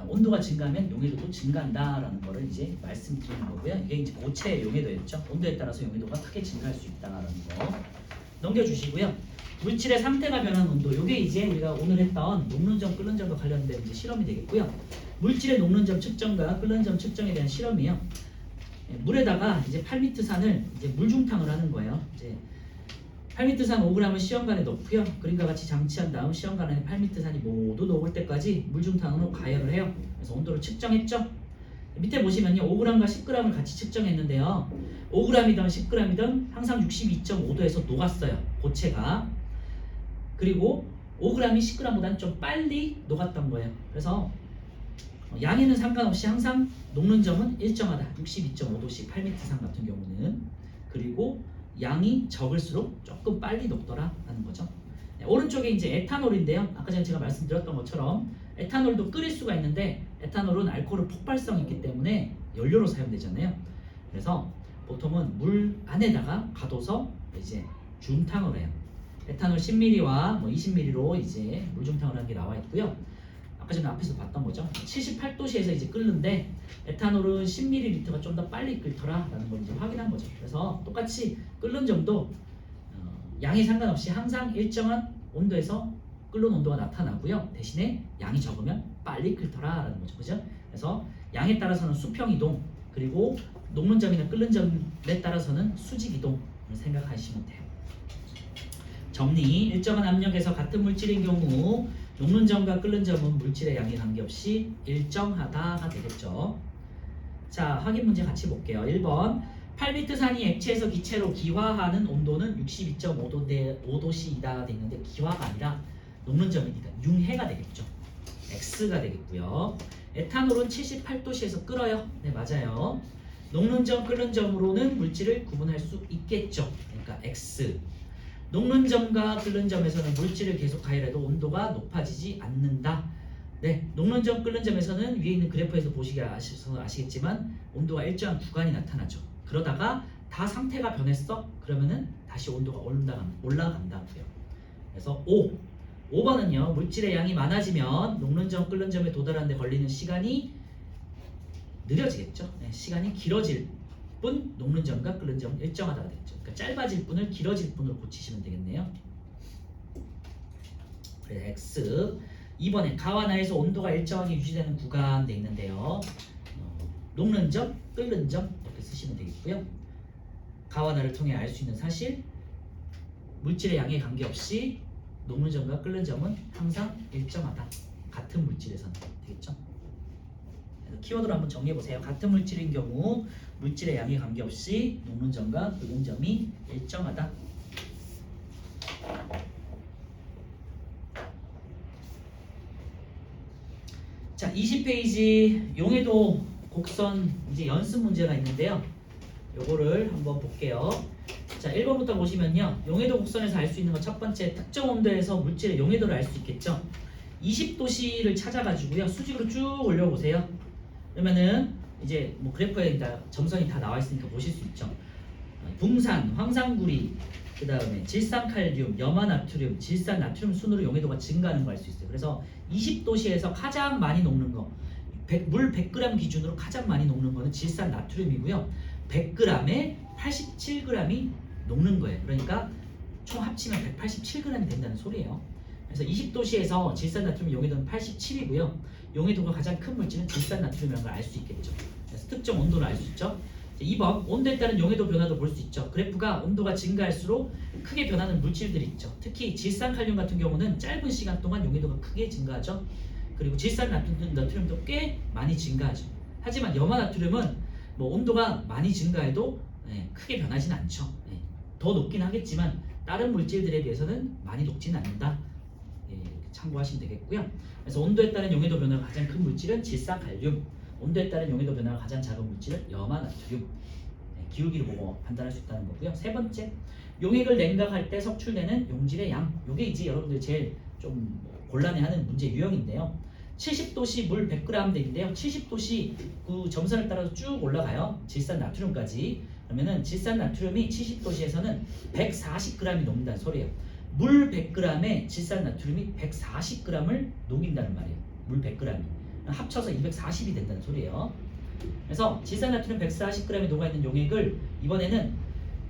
[SPEAKER 1] 온도가 증가하면 용해도도 증가한다라는 거를 이제 말씀드리는 거고요. 이게 이제 고체 용해도였죠. 온도에 따라서 용해도가 크게 증가할 수 있다라는 거 넘겨주시고요. 물질의 상태가 변한 온도, 이게 이제 우리가 오늘 했던 녹는 점, 끓는 점과 관련된 이제 실험이 되겠고요. 물질의 녹는 점 측정과 끓는 점 측정에 대한 실험이요. 물에다가 이제 팔미트산을 이제 물중탕을 하는 거예요. 이제 팔미트산 5g을 시험관에 넣고요. 그림과 같이 장치한 다음 시험관 안에 팔미트산이 모두 녹을 때까지 물중탕으로 가열을 해요. 그래서 온도를 측정했죠. 밑에 보시면요, 5g과 10g을 같이 측정했는데요. 5g이든 10g이든 항상 62.5도에서 녹았어요. 고체가. 그리고 5g이 10g보다는 좀 빨리 녹았던 거예요. 그래서 양에는 상관없이 항상 녹는 점은 일정하다. 62.5도씨 8m산 같은 경우는. 그리고 양이 적을수록 조금 빨리 녹더라라는 거죠. 네, 오른쪽에 이제 에탄올인데요. 아까 전에 제가 말씀드렸던 것처럼 에탄올도 끓일 수가 있는데 에탄올은 알코올 폭발성이 있기 때문에 연료로 사용되잖아요. 그래서 보통은 물 안에다가 가둬서 이제 중탕을 해요. 에탄올 10ml와 뭐 20ml로 이제 물중탕을 하는 게 나와 있고요. 아까 전에 앞에서 봤던 거죠. 78도씨에서 이제 끓는데 에탄올은 10ml가 좀 더 빨리 끓더라라는 걸 이제 확인한 거죠. 그래서 똑같이 끓는 점도 양에 상관없이 항상 일정한 온도에서 끓는 온도가 나타나고요. 대신에 양이 적으면 빨리 끓더라라는 거죠. 그죠? 그래서 양에 따라서는 수평 이동, 그리고 녹는 점이나 끓는 점에 따라서는 수직 이동을 생각하시면 돼요. 정리, 일정한 압력에서 같은 물질인 경우 녹는 점과 끓는 점은 물질의 양에 관계없이 일정하다가 되겠죠. 자, 확인 문제 같이 볼게요. 1번 8미트산이 액체에서 기체로 기화하는 온도는 62.5도씨이다 돼 있는데 기화가 아니라 녹는 점이니까 융해가 되겠죠. X가 되겠고요. 에탄올은 78도씨에서 끓어요. 네, 맞아요. 녹는 점, 끓는 점으로는 물질을 구분할 수 있겠죠. 그러니까 X. 녹는 점과 끓는 점에서는 물질을 계속 가열해도 온도가 높아지지 않는다. 네, 녹는 점, 끓는 점에서는 위에 있는 그래프에서 보시기서 아시겠지만 온도가 일정한 구간이 나타나죠. 그러다가 다 상태가 변했어? 그러면은 다시 온도가 올라간다고요. 그래서 5번은요. 물질의 양이 많아지면 녹는 점, 끓는 점에 도달하는 데 걸리는 시간이 느려지겠죠. 네, 시간이 길어질 뿐 녹는 점과 끓는 점은 일정하다가 되겠죠. 그러니까 짧아질 뿐을 길어질 뿐으로 고치시면 되겠네요. 그래서 X. 2번에 가와 나에서 온도가 일정하게 유지되는 구간 돼 있는데요. 녹는 점, 끓는 점 이렇게 쓰시면 되겠고요. 가와 나를 통해 알 수 있는 사실, 물질의 양에 관계없이 녹는 점과 끓는 점은 항상 일정하다. 같은 물질에서는 되겠죠. 그래서 키워드로 한번 정리해 보세요. 같은 물질인 경우 물질의 양에 관계없이 녹는 점과 끓는 점이 일정하다. 자, 20페이지 용해도 곡선 이제 연습 문제가 있는데요. 요거를 한번 볼게요. 자, 1번부터 보시면요. 용해도 곡선에서 알 수 있는 거 첫 번째, 특정 온도에서 물질의 용해도를 알 수 있겠죠. 20도씨를 찾아가지고요. 수직으로 쭉 올려보세요. 그러면은 이제 뭐 그래프에 점선이 다 나와 있으니까 보실 수 있죠. 붕산, 황산구리, 그 다음에 질산칼륨, 염화나트륨, 질산나트륨 순으로 용해도가 증가하는 걸 알 수 있어요. 그래서 20도씨에서 가장 많이 녹는 거, 물 100g 기준으로 가장 많이 녹는 거는 질산나트륨이고요. 100g에 87g이 녹는 거예요. 그러니까 총 합치면 187g이 된다는 소리예요. 그래서 20도씨에서 질산나트륨 용해도는 87이고요. 용해도가 가장 큰 물질은 질산나트륨이라는 걸 알 수 있겠죠. 그래서 특정 온도를 알 수 있죠. 2번, 온도에 따른 용해도 변화도 볼 수 있죠. 그래프가 온도가 증가할수록 크게 변하는 물질들이 있죠. 특히 질산칼륨 같은 경우는 짧은 시간 동안 용해도가 크게 증가하죠. 그리고 질산나트륨도 꽤 많이 증가하죠. 하지만 염화나트륨은 뭐 온도가 많이 증가해도 크게 변하지는 않죠. 더 높긴 하겠지만 다른 물질들에 비해서는 많이 녹지는 않는다. 참고하시면 되겠고요. 그래서 온도에 따른 용해도 변화가 가장 큰 물질은 질산칼륨, 온도에 따른 용해도 변화가 가장 작은 물질은 염화나트륨. 기울기를 보고 판단할 수 있다는 거고요. 세 번째, 용액을 냉각할 때 석출되는 용질의 양. 이게 이제 여러분들 제일 좀 곤란해하는 문제 유형인데요. 70도씨 물 100g인데요. 70도씨 그 점선을 따라서 쭉 올라가요. 질산나트륨까지. 그러면은 질산나트륨이 70도씨에서는 140g이 녹는다는 소리예요. 물 100g에 질산나트륨이 140g을 녹인다는 말이에요. 물 100g이. 합쳐서 240이 된다는 소리예요. 그래서 질산나트륨 140g이 녹아있는 용액을 이번에는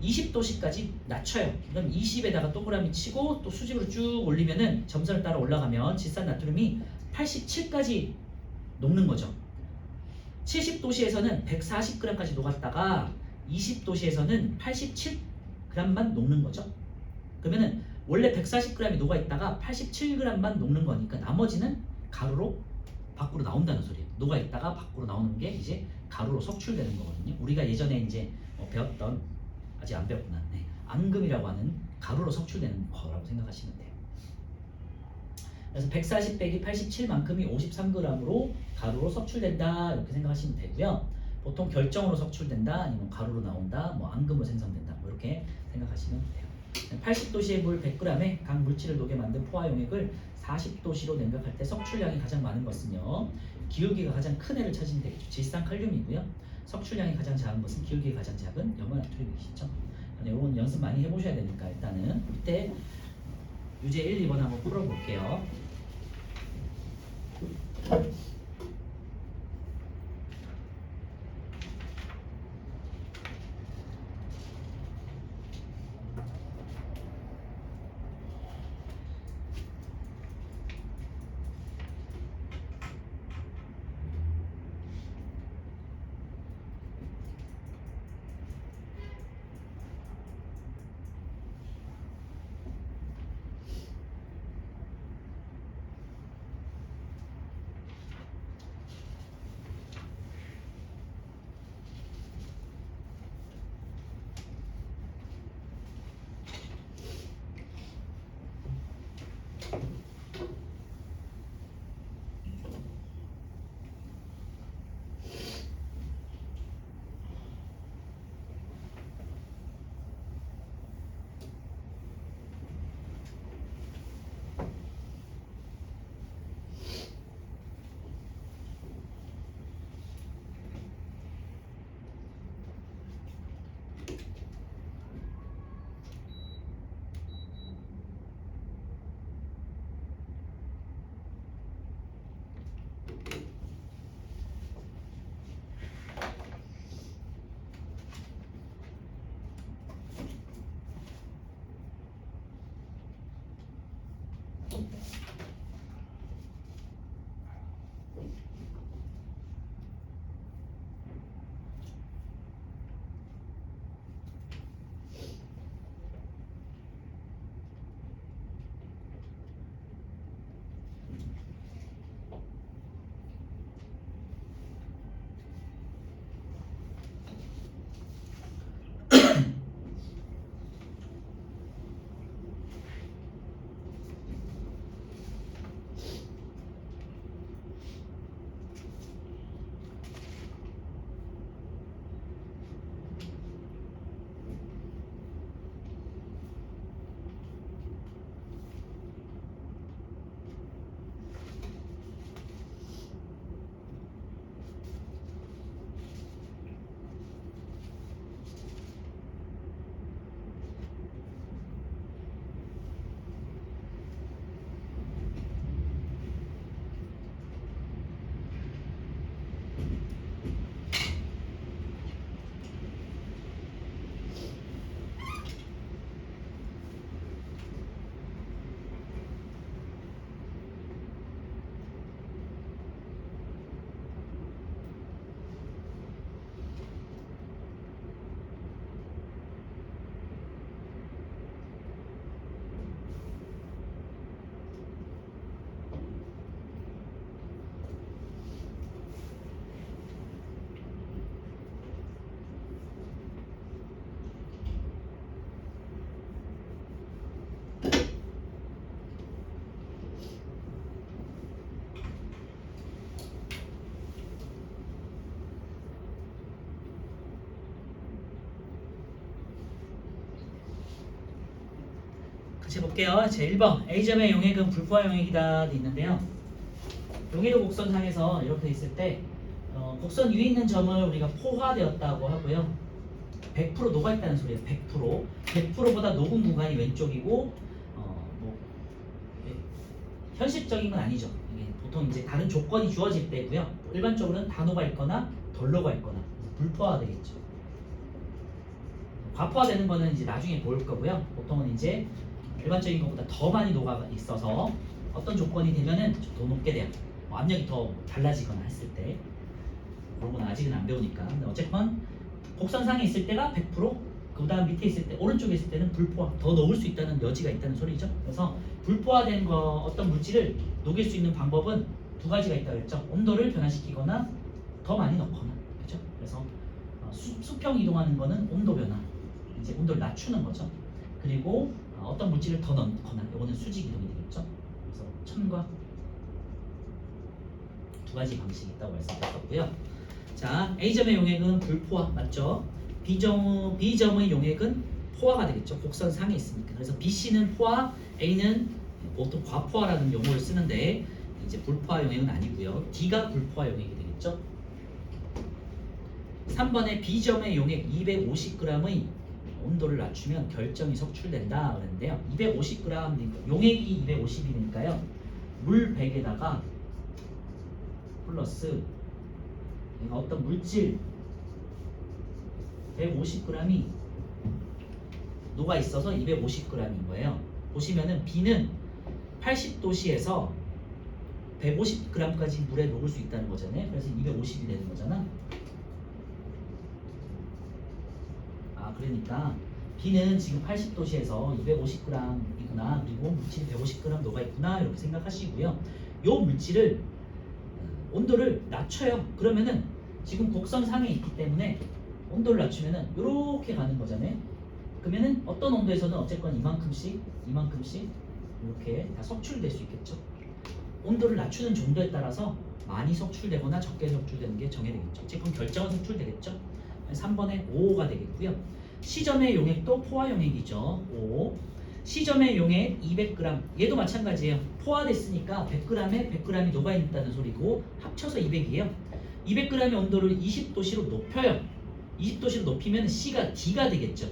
[SPEAKER 1] 20도씨까지 낮춰요. 그럼 20에다가 동그라미 치고 또 수직으로 쭉 올리면은 점선을 따라 올라가면 질산나트륨이 87까지 녹는 거죠. 70도씨에서는 140g까지 녹았다가 20도씨에서는 87g만 녹는 거죠. 그러면은 원래 140g이 녹아있다가 87g만 녹는 거니까 나머지는 가루로 밖으로 나온다는 소리예요. 녹아있다가 밖으로 나오는 게 이제 가루로 석출되는 거거든요. 우리가 예전에 이제 배웠던, 아직 안 배웠구나. 네. 앙금이라고 하는 가루로 석출되는 거라고 생각하시면 돼요. 그래서 140 빼기 87만큼이 53g으로 가루로 석출된다 이렇게 생각하시면 되고요. 보통 결정으로 석출된다, 아니면 가루로 나온다, 뭐 앙금으로 생성된다, 뭐 이렇게 생각하시면 돼요. 80도씨의 물 100g에 각 물질을 녹여 만든 포화 용액을 40도씨로 냉각할 때 석출량이 가장 많은 것은요, 기울기가 가장 큰 애를 찾으면 되겠죠. 질산칼륨이고요. 석출량이 가장 작은 것은 기울기가 가장 작은 염화나트륨이시죠. 이건 연습 많이 해보셔야 되니까 일단은 밑에 유제 1, 2번 한번 풀어볼게요. 같이 볼게요. 제 1번 A점의 용액은 불포화 용액이다 있는데요. 용해도 곡선상에서 이렇게 있을 때 곡선 위에 있는 점을 우리가 포화되었다고 하고요. 100% 녹아있다는 소리예요. 100%. 100%보다 녹은 구간이 왼쪽이고 뭐 현실적인 건 아니죠. 이게 보통 이제 다른 조건이 주어질 때고요. 일반적으로는 다 녹아있거나 덜 녹아있거나 불포화 되겠죠. 과포화되는 거는 이제 나중에 보일 거고요. 보통은 이제 일반적인 것보다 더 많이 녹아 있어서 어떤 조건이 되면은 더 높게 돼요. 뭐 압력이 더 달라지거나 했을 때. 그런 건 아직은 안 배우니까. 근데 어쨌건 곡선상에 있을 때가 100%, 그 다음 밑에 있을 때, 오른쪽에 있을 때는 불포화, 더 녹을 수 있다는 여지가 있다는 소리죠. 그래서 불포화된 거 어떤 물질을 녹일 수 있는 방법은 두 가지가 있다고 했죠. 온도를 변화시키거나 더 많이 넣거나, 그렇죠? 그래서 수평 이동하는 거는 온도 변화, 이제 온도를 낮추는 거죠. 그리고 어떤 물질을 더 넣거나, 이거는 수직 이동이 되겠죠. 그래서 첨과 두 가지 방식이 있다고 말씀드렸고요. 자, A점의 용액은 불포화 맞죠? B점의 용액은 포화가 되겠죠. 곡선상에 있으니까. 그래서 BC는 포화, A는 보통 과포화라는 용어를 쓰는데 이제 불포화 용액은 아니고요. D가 불포화 용액이 되겠죠. 3번에 B점의 용액 250g의 온도를 낮추면 결정이 석출된다 그랬는데요. 250g, 용액이 250이니까요. 물 100에다가 플러스 어떤 물질 150g이 녹아 있어서 250g인 거예요. 보시면은 B는 80도씨에서 150g까지 물에 녹을 수 있다는 거잖아요. 그래서 250이 되는 거잖아. 그러니까 B는 지금 80도씨에서 250g이구나. 그리고 물질이 150g 녹아 있구나. 이렇게 생각하시고요. 이 물질을 온도를 낮춰요. 그러면은 지금 곡선상에 있기 때문에 온도를 낮추면은 이렇게 가는 거잖아요. 그러면은 어떤 온도에서는 어쨌건 이만큼씩 이렇게 다 석출될 수 있겠죠. 온도를 낮추는 정도에 따라서 많이 석출되거나 적게 석출되는 게 정해되겠죠. 어쨌건 결정은 석출되겠죠. 3번에 5가 되겠고요. C점의 용액도 포화 용액이죠. 5. C점의 용액 200g, 얘도 마찬가지예요. 포화됐으니까 100g에 100g이 녹아있다는 소리고 합쳐서 200이에요. 200g의 온도를 20도씨로 높여요. 20도씨로 높이면 C가 D가 되겠죠.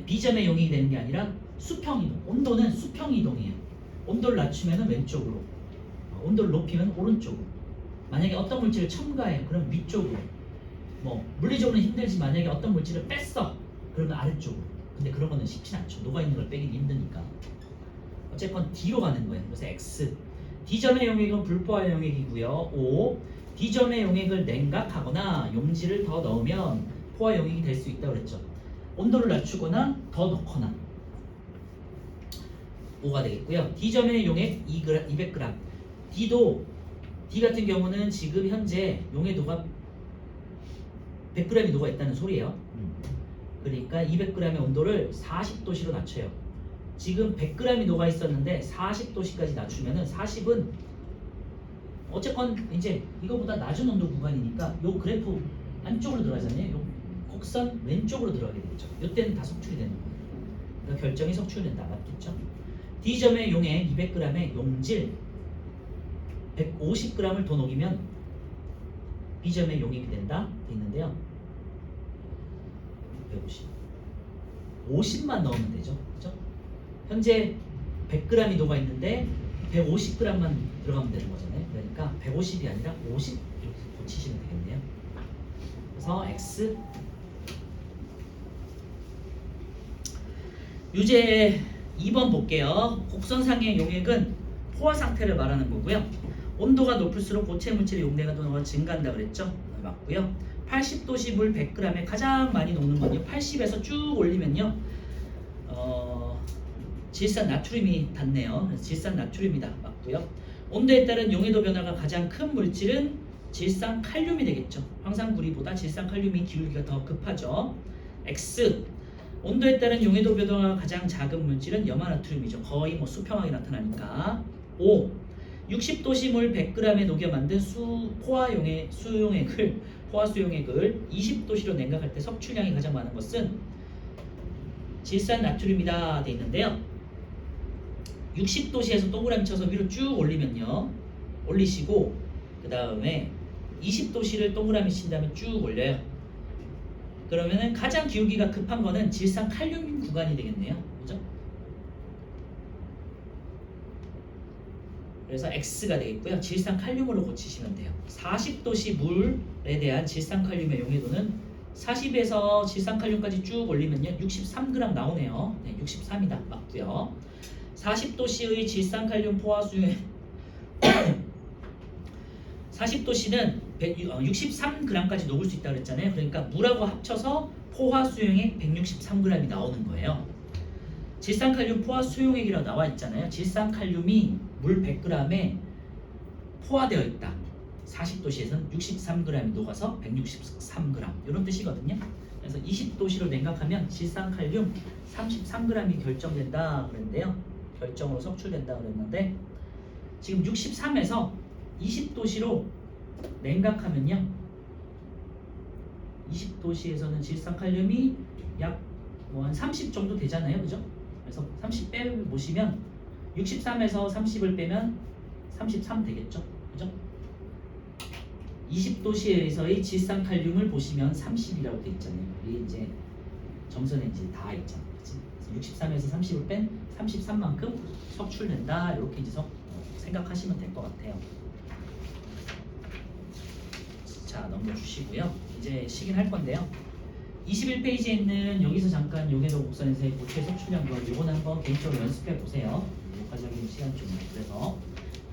[SPEAKER 1] B점의 용액이 되는 게 아니라 수평이동. 온도는 수평이동이에요. 온도를 낮추면 왼쪽으로, 온도를 높이면 오른쪽으로. 만약에 어떤 물질을 첨가해요. 그럼 위쪽으로. 뭐 물리적으로는 힘들지. 만약에 어떤 물질을 뺐어. 그러면 아래쪽으로. 근데 그런 거는 쉽진 않죠. 녹아있는 걸 빼긴 힘드니까. 어쨌건 D로 가는 거예요. 그래서 X. D점의 용액은 불포화 용액이고요. O. D점의 용액을 냉각하거나 용질을 더 넣으면 포화 용액이 될 수 있다고 그랬죠. 온도를 낮추거나 더 넣거나 5가 되겠고요. D점의 용액 200g. D 같은 경우는 지금 현재 용해도가 100g이 녹아 있다는 소리예요. 그러니까 200g의 온도를 40도씨로 낮춰요. 지금 100g이 녹아 있었는데 40도씨까지 낮추면은 40은 어쨌건 이제 이거보다 낮은 온도 구간이니까 요 그래프 안쪽으로 들어가잖아요. 요 곡선 왼쪽으로 들어가게 되겠죠. 이때는 다 석출이 되는 거예요. 그러니까 결정이 석출된다. 맞겠죠? D점의 용액 200g의 용질 150g을 더 녹이면 B점의 용액이 된다 돼 있는데요. 50만 넣으면 되죠. 그죠? 현재 100g이 녹아 있는데 150g만 들어가면 되는 거잖아요. 그러니까 150이 아니라 50 이렇게 고치시면 되겠네요. 그래서 X. 유제 2번 볼게요. 곡선상의 용액은 포화 상태를 말하는 거고요. 온도가 높을수록 고체 물질의 용량이 증가한다 그랬죠? 맞고요. 80도씨 물 100g에 가장 많이 녹는 건요. 80에서 쭉 올리면요. 질산 나트륨이 닿네요. 그래서 질산 나트륨이다. 맞고요. 온도에 따른 용해도 변화가 가장 큰 물질은 질산 칼륨이 되겠죠. 황산구리보다 질산 칼륨이 기울기가 더 급하죠. X. 온도에 따른 용해도 변화가 가장 작은 물질은 염화나트륨이죠. 거의 뭐 수평하게 나타나니까. 5. 60도씨 물 100g에 녹여 만든 포화 수용액을 20도씨로 냉각할 때 석출량이 가장 많은 것은 질산 나트륨이다 돼 있는데요. 60도씨에서 동그라미 쳐서 위로 쭉 올리면요. 올리시고 그 다음에 20도씨를 동그라미 친 다음에 쭉 올려요. 그러면은 가장 기울기가 급한 거는 질산 칼륨 구간이 되겠네요. 그죠? 그래서 X가 되겠고요. 질산 칼륨으로 고치시면 돼요. 40도씨 물에 대한 질산 칼륨의 용해도는 40에서 질산 칼륨까지 쭉 올리면요. 63g 나오네요. 네, 63이다. 맞고요. 40도씨의 질산 칼륨 포화 수용액 40도씨는 63g까지 녹을 수 있다고 그랬잖아요. 그러니까 물하고 합쳐서 포화 수용액 163g이 나오는 거예요. 질산칼륨 포화 수용액이라고 나와 있잖아요. 질산칼륨이 물 100g에 포화되어 있다. 40도씨에서는 63g이 녹아서 163g 이런 뜻이거든요. 그래서 20도씨로 냉각하면 질산칼륨 33g이 결정된다 그랬는데요. 결정으로 석출된다 그랬는데 지금 63에서 20도씨로 냉각하면요. 20도씨에서는 질산칼륨이 약 한 30 정도 되잖아요. 그죠? 그래서 30 빼보시면 63에서 30을 빼면 33 되겠죠. 그죠? 20도씨에서의 질산칼륨을 보시면 30이라고 돼 있잖아요. 이게 이제 점선에 이제 다 있잖아요. 그치? 63에서 30을 뺀 33만큼 석출된다. 이렇게 이제 생각하시면 될 것 같아요. 자, 넘겨주시고요. 이제 시긴 건데요. 21페이지에 있는 여기서 잠깐 용해도 곡선에서의 고체 석출량도 요거는 한번 개인적으로 연습해 보세요. 효과적인 시간 좀 그래서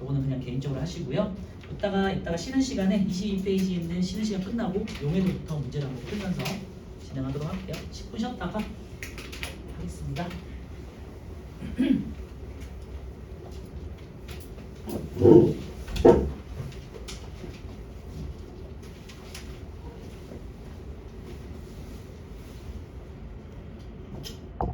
[SPEAKER 1] 요거는 그냥 개인적으로 하시고요. 이따가 쉬는 시간에 22페이지에 있는 쉬는 시간 끝나고 용해도부터 문제를 한번 풀면서 진행하도록 할게요. 10분 쉬었다가 하겠습니다.